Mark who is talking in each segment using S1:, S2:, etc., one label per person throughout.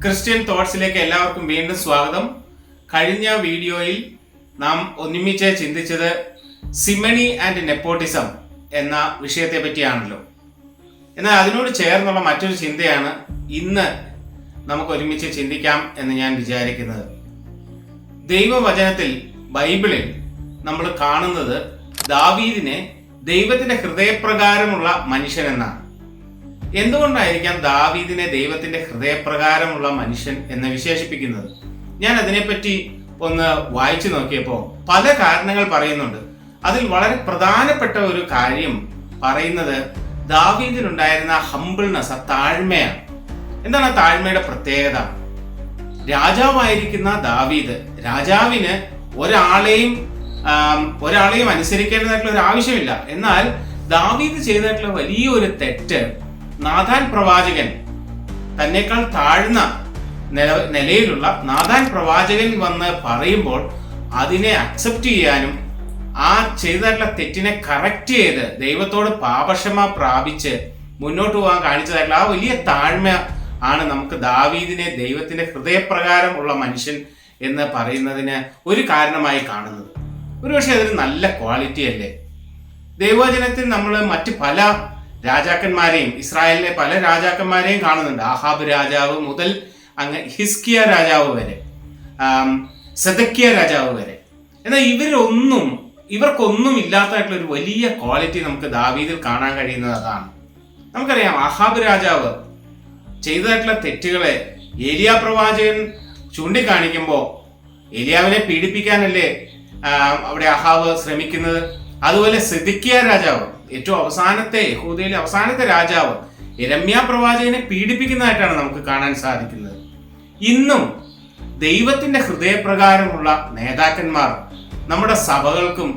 S1: Christian തോട്ട്സിലേക്ക് എല്ലാവർക്കും വീണ്ടും സ്വാഗതം. കഴിഞ്ഞ വീഡിയോയിൽ നാം ഒരുമിച്ച് ചിന്തിച്ചത് സിമണി ആൻഡ് നെപ്പോട്ടിസം എന്ന വിഷയത്തെ പറ്റിയാണല്ലോ. എന്നാൽ അതിനോട് ചേർന്നുള്ള മറ്റൊരു ചിന്തയാണ് ഇന്ന് നമുക്ക് ഒരുമിച്ച് ചിന്തിക്കാം എന്ന് ഞാൻ വിചാരിക്കുന്നത്. ദൈവവചനത്തിൽ ബൈബിളിൽ നമ്മൾ കാണുന്നത് ദാവീദിനെ ദൈവത്തിന്റെ ഹൃദയപ്രകാരമുള്ള മനുഷ്യനെന്നാണ്. എന്തുകൊണ്ടായിരിക്കാം ദാവീദിനെ ദൈവത്തിന്റെ ഹൃദയപ്രകാരമുള്ള മനുഷ്യൻ എന്ന് വിശേഷിപ്പിക്കുന്നത്? ഞാൻ അതിനെപ്പറ്റി ഒന്ന് വായിച്ചു നോക്കിയപ്പോൾ പല കാരണങ്ങൾ പറയുന്നുണ്ട്. അതിൽ വളരെ പ്രധാനപ്പെട്ട ഒരു കാര്യം പറയുന്നത് ദാവീദിനുണ്ടായിരുന്ന ഹംബിൾനെസ്, താഴ്മയാണ്. എന്താണ് ആ താഴ്മയുടെ പ്രത്യേകത? രാജാവായിരിക്കുന്ന ദാവീദ്, രാജാവിന് ഒരാളെയും അനുസരിക്കേണ്ടതായിട്ടുള്ള ഒരു ആവശ്യമില്ല. എന്നാൽ ദാവീദ് ചെയ്തിട്ടുള്ള വലിയൊരു തെറ്റ്, നാഥാൻ പ്രവാചകൻ, തന്നെക്കാൾ താഴ്ന്ന നിലയിലുള്ള നാഥാൻ പ്രവാചകൻ വന്ന് പറയുമ്പോൾ അതിനെ അക്സെപ്റ്റ് ചെയ്യാനും ആ ചെയ്തിട്ടുള്ള തെറ്റിനെ കറക്റ്റ് ചെയ്ത് ദൈവത്തോട് പാപക്ഷമ പ്രാപിച്ച് മുന്നോട്ട് പോകാൻ കാണിച്ചതായിട്ടുള്ള ആ വലിയ താഴ്മ ആണ് നമുക്ക് ദാവീദിനെ ദൈവത്തിന്റെ ഹൃദയപ്രകാരം ഉള്ള മനുഷ്യൻ എന്ന് പറയുന്നതിന് ഒരു കാരണമായി കാണുന്നത്. ഒരുപക്ഷെ അതൊരു നല്ല ക്വാളിറ്റി അല്ലേ? ദൈവവചനത്തിൽ നമ്മൾ മറ്റ് പല രാജാക്കന്മാരെയും, ഇസ്രായേലിലെ പല രാജാക്കന്മാരെയും കാണുന്നുണ്ട്. ആഹാബ് രാജാവ് മുതൽ അങ്ങ് ഹിസ്കിയ രാജാവ് വരെ, സെദക്കിയ രാജാവ് വരെ. എന്നാൽ ഇവർക്കൊന്നും ഇല്ലാത്തതായിട്ടുള്ള ഒരു വലിയ ക്വാളിറ്റി നമുക്ക് ദാവീദിൽ കാണാൻ കഴിയുന്നത് അതാണ്. നമുക്കറിയാം, ആഹാബ് രാജാവ് ചെയ്തതായിട്ടുള്ള തെറ്റുകളെ ഏലിയ പ്രവാചകൻ ചൂണ്ടിക്കാണിക്കുമ്പോൾ ഏലിയാവിനെ പീഡിപ്പിക്കാനല്ലേ അവിടെ ആഹാബ് ശ്രമിക്കുന്നത്. അതുപോലെ സെദക്കിയ രാജാവ്, ഏറ്റവും അവസാനത്തെ യഹൂദയിലെ അവസാനത്തെ രാജാവ്, യിരെമ്യാ പ്രവാചകനെ പീഡിപ്പിക്കുന്നതായിട്ടാണ് നമുക്ക് കാണാൻ സാധിക്കുന്നത്. ഇന്നും ദൈവത്തിന്റെ ഹൃദയപ്രകാരമുള്ള നേതാക്കന്മാർ നമ്മുടെ സഭകൾക്കും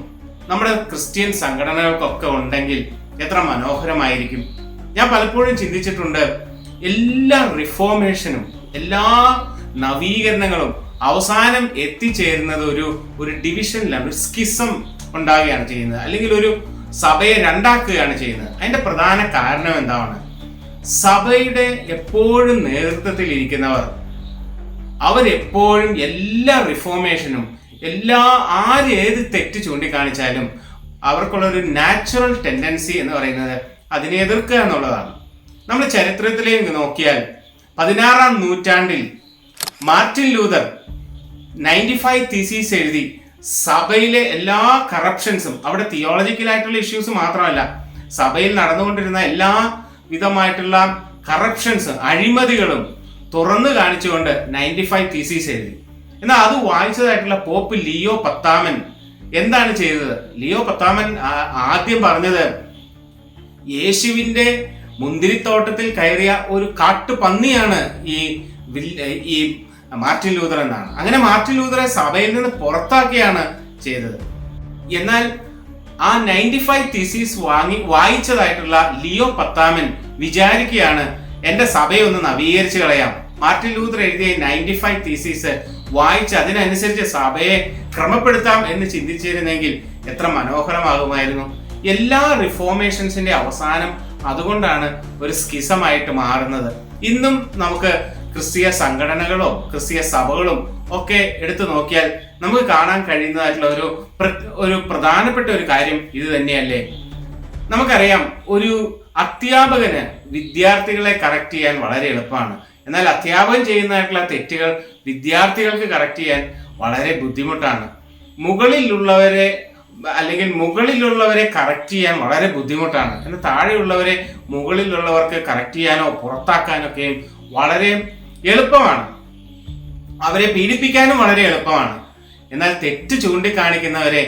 S1: നമ്മുടെ ക്രിസ്ത്യൻ സംഘടനകൾക്കൊക്കെ ഉണ്ടെങ്കിൽ എത്ര മനോഹരമായിരിക്കും. ഞാൻ പലപ്പോഴും ചിന്തിച്ചിട്ടുണ്ട്, എല്ലാ റിഫോർമേഷനും എല്ലാ നവീകരണങ്ങളും അവസാനം എത്തിച്ചേരുന്നത് ഒരു ഡിവിഷനിലാണ്, ഒരു സ്കിസം ഉണ്ടാവുകയാണ് ചെയ്യുന്നത്, അല്ലെങ്കിൽ ഒരു സഭയെ രണ്ടാക്കുകയാണ് ചെയ്യുന്നത്. അതിന്റെ പ്രധാന കാരണം എന്താണ്? സഭയുടെ എപ്പോഴും നേതൃത്വത്തിൽ ഇരിക്കുന്നവർ അവരെപ്പോഴും എല്ലാ റിഫോർമേഷനും ഏത് തെറ്റ് ചൂണ്ടിക്കാണിച്ചാലും അവർക്കുള്ള ഒരു നാച്ചുറൽ ടെൻഡൻസി എന്ന് പറയുന്നത് അതിനെ എതിർക്കുക എന്നുള്ളതാണ്. നമ്മൾ ചരിത്രത്തിലേക്ക് നോക്കിയാൽ 16-ാം നൂറ്റാണ്ടിൽ മാർട്ടിൻ ലൂതർ 95 തീസീസ് എഴുതി സഭയിലെ എല്ലാ കറപ്ഷൻസും, അവിടെ തിയോളജിക്കലായിട്ടുള്ള ഇഷ്യൂസ് മാത്രമല്ല, സഭയിൽ നടന്നുകൊണ്ടിരുന്ന എല്ലാ വിധമായിട്ടുള്ള കറപ്ഷൻസ്, അഴിമതികളും തുറന്നു കാണിച്ചുകൊണ്ട് 95 തീസീസ് എഴുതി. എന്നാൽ അത് വായിച്ചതായിട്ടുള്ള പോപ്പ് ലിയോ 10 എന്താണ് ചെയ്തത്? ലിയോ 10 ആദ്യം പറഞ്ഞത് യേശുവിന്റെ മുന്തിരിത്തോട്ടത്തിൽ കയറിയ ഒരു കാട്ടുപന്നിയാണ് ഈ മാർട്ടിൻ ലൂതർ എന്നാണ്. അങ്ങനെ മാർട്ടിൻ ലൂതറെ സഭയിൽ നിന്ന് പുറത്താക്കിയാണ് ചെയ്തത്. എന്നാൽ ആ 95 തീസീസ് വായിച്ചതായിട്ടുള്ള ലിയോ 10 വിചാരിക്കുകയാണ്, എന്റെ സഭയെ ഒന്ന് നവീകരിച്ച് കളയാം. മാർട്ടിൻ ലൂതർ എഴുതിയ 95 തീസീസ് വായിച്ച് അതിനനുസരിച്ച് സഭയെ ക്രമപ്പെടുത്താം എന്ന് ചിന്തിച്ചിരുന്നെങ്കിൽ എത്ര മനോഹരമാകുമായിരുന്നു. എല്ലാ റിഫോർമേഷൻസിന്റെ അവസാനം അതുകൊണ്ടാണ് ഒരു സ്കിസമായിട്ട് മാറുന്നത്. ഇന്നും നമുക്ക് ക്രിസ്തീയ സംഘടനകളോ ക്രിസ്തീയ സഭകളും ഒക്കെ എടുത്തു നോക്കിയാൽ നമുക്ക് കാണാൻ കഴിയുന്നതായിട്ടുള്ള ഒരു പ്രധാനപ്പെട്ട ഒരു കാര്യം ഇത് തന്നെയല്ലേ? നമുക്കറിയാം, ഒരു അധ്യാപകന് വിദ്യാർത്ഥികളെ കറക്റ്റ് ചെയ്യാൻ വളരെ എളുപ്പമാണ്. എന്നാൽ അധ്യാപകൻ ചെയ്യുന്നതായിട്ടുള്ള തെറ്റുകൾ വിദ്യാർത്ഥികൾക്ക് കറക്റ്റ് ചെയ്യാൻ വളരെ ബുദ്ധിമുട്ടാണ്. മുകളിലുള്ളവരെ കറക്റ്റ് ചെയ്യാൻ വളരെ ബുദ്ധിമുട്ടാണ്. എന്നാൽ താഴെയുള്ളവരെ മുകളിലുള്ളവർക്ക് കറക്റ്റ് ചെയ്യാനോ പുറത്താക്കാനൊക്കെയും വളരെ എളുപ്പമാണ്. അവരെ പീഡിപ്പിക്കാനും വളരെ എളുപ്പമാണ്. എന്നാൽ തെറ്റ് ചൂണ്ടിക്കാണിക്കുന്നവരെ,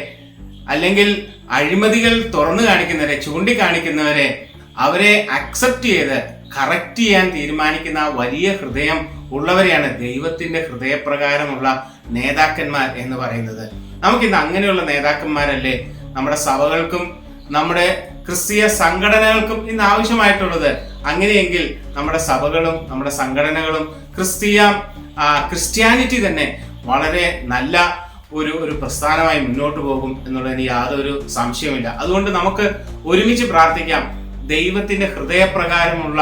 S1: അല്ലെങ്കിൽ അഴിമതികൾ തുറന്നു കാണിക്കുന്നവരെ, ചൂണ്ടിക്കാണിക്കുന്നവരെ, അവരെ അക്സെപ്റ്റ് ചെയ്ത് കറക്റ്റ് ചെയ്യാൻ തീരുമാനിക്കുന്ന വലിയ ഹൃദയം ഉള്ളവരെയാണ് ദൈവത്തിന്റെ ഹൃദയപ്രകാരമുള്ള നേതാക്കന്മാർ എന്ന് പറയുന്നത്. നമുക്കിന്ന് അങ്ങനെയുള്ള നേതാക്കന്മാരല്ലേ നമ്മുടെ സഭകൾക്കും നമ്മുടെ ക്രിസ്തീയ സംഘടനകൾക്കും ഇന്ന് ആവശ്യമായിട്ടുള്ളത്? അങ്ങനെയെങ്കിൽ നമ്മുടെ സഭകളും നമ്മുടെ സംഘടനകളും ക്രിസ്ത്യാനിറ്റി തന്നെ വളരെ നല്ല ഒരു പ്രസ്ഥാനമായി മുന്നോട്ട് പോകും എന്നുള്ളതിന് യാതൊരു സംശയമില്ല. അതുകൊണ്ട് നമുക്ക് ഒരുമിച്ച് പ്രാർത്ഥിക്കാം, ദൈവത്തിന്റെ ഹൃദയപ്രകാരമുള്ള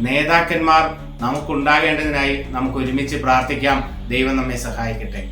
S1: നേതാക്കന്മാർ നമുക്കുണ്ടാകേണ്ടതിനായി നമുക്ക് ഒരുമിച്ച് പ്രാർത്ഥിക്കാം. ദൈവം നമ്മെ സഹായിക്കട്ടെ.